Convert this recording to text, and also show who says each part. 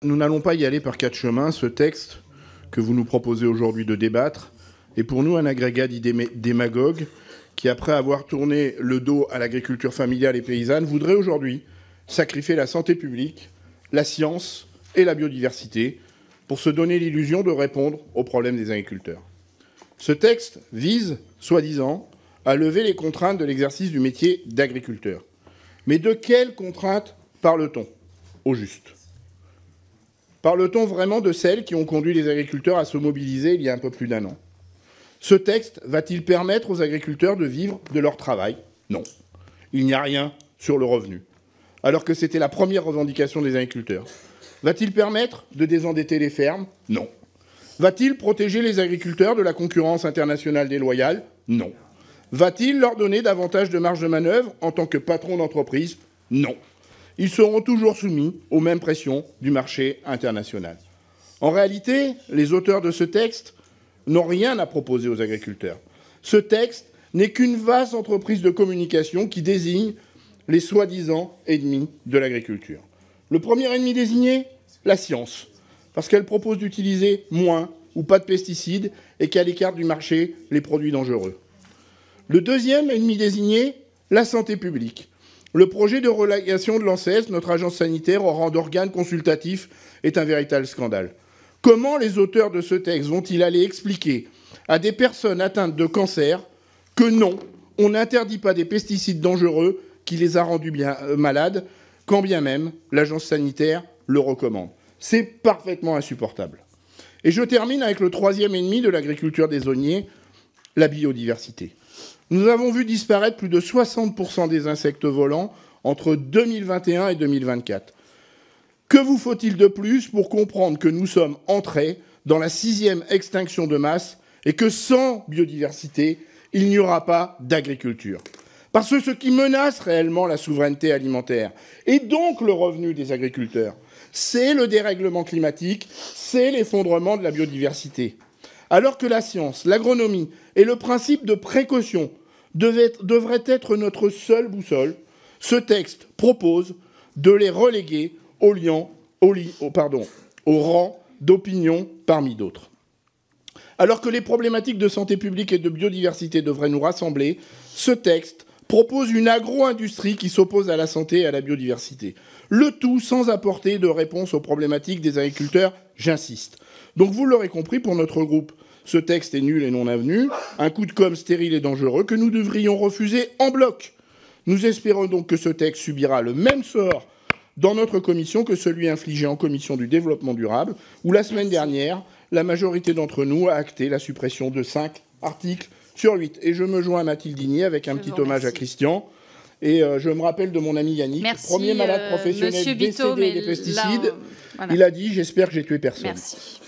Speaker 1: Nous n'allons pas y aller par quatre chemins. Ce texte que vous nous proposez aujourd'hui de débattre est pour nous un agrégat d'idées démagogues qui, après avoir tourné le dos à l'agriculture familiale et paysanne, voudrait aujourd'hui sacrifier la santé publique, la science et la biodiversité pour se donner l'illusion de répondre aux problèmes des agriculteurs. Ce texte vise, soi-disant, à lever les contraintes de l'exercice du métier d'agriculteur. Mais de quelles contraintes parle-t-on, au juste ? Parle-t-on vraiment de celles qui ont conduit les agriculteurs à se mobiliser il y a un peu plus d'un an ? Ce texte va-t-il permettre aux agriculteurs de vivre de leur travail ? Non. Il n'y a rien sur le revenu, alors que c'était la première revendication des agriculteurs. Va-t-il permettre de désendetter les fermes ? Non. Va-t-il protéger les agriculteurs de la concurrence internationale déloyale ? Non. Va-t-il leur donner davantage de marge de manœuvre en tant que patron d'entreprise ? Non. Ils seront toujours soumis aux mêmes pressions du marché international. En réalité, les auteurs de ce texte n'ont rien à proposer aux agriculteurs. Ce texte n'est qu'une vaste entreprise de communication qui désigne les soi-disant ennemis de l'agriculture. Le premier ennemi désigné, la science, parce qu'elle propose d'utiliser moins ou pas de pesticides et qu'elle écarte du marché les produits dangereux. Le deuxième ennemi désigné, la santé publique. Le projet de relégation de l'ANSES, notre agence sanitaire, au rang d'organe consultatif, est un véritable scandale. Comment les auteurs de ce texte vont-ils aller expliquer à des personnes atteintes de cancer que non, on n'interdit pas des pesticides dangereux qui les a rendus malades, quand bien même l'agence sanitaire le recommande ? C'est parfaitement insupportable. Et je termine avec le troisième ennemi de l'agriculture des saisonniers, la biodiversité. Nous avons vu disparaître plus de 60% des insectes volants entre 2021 et 2024. Que vous faut-il de plus pour comprendre que nous sommes entrés dans la 6e extinction de masse et que sans biodiversité, il n'y aura pas d'agriculture ? Parce que ce qui menace réellement la souveraineté alimentaire et donc le revenu des agriculteurs, c'est le dérèglement climatique, c'est l'effondrement de la biodiversité. Alors que la science, l'agronomie et le principe de précaution devraient être notre seule boussole, ce texte propose de les reléguer au rang d'opinion parmi d'autres. Alors que les problématiques de santé publique et de biodiversité devraient nous rassembler, ce texte propose une agro-industrie qui s'oppose à la santé et à la biodiversité. Le tout sans apporter de réponse aux problématiques des agriculteurs, j'insiste. Donc vous l'aurez compris, pour notre groupe, ce texte est nul et non avenu, un coup de com' stérile et dangereux que nous devrions refuser en bloc. Nous espérons donc que ce texte subira le même sort dans notre commission que celui infligé en commission du développement durable, où la semaine dernière, la majorité d'entre nous a acté la suppression de 5 articles sur 8. Et je me joins à Mathilde Digné avec un petit hommage à Christian. Et je me rappelle de mon ami Yannick, premier malade professionnel décédé des pesticides. Voilà. Il a dit « J'espère que j'ai tué personne ».
Speaker 2: Merci.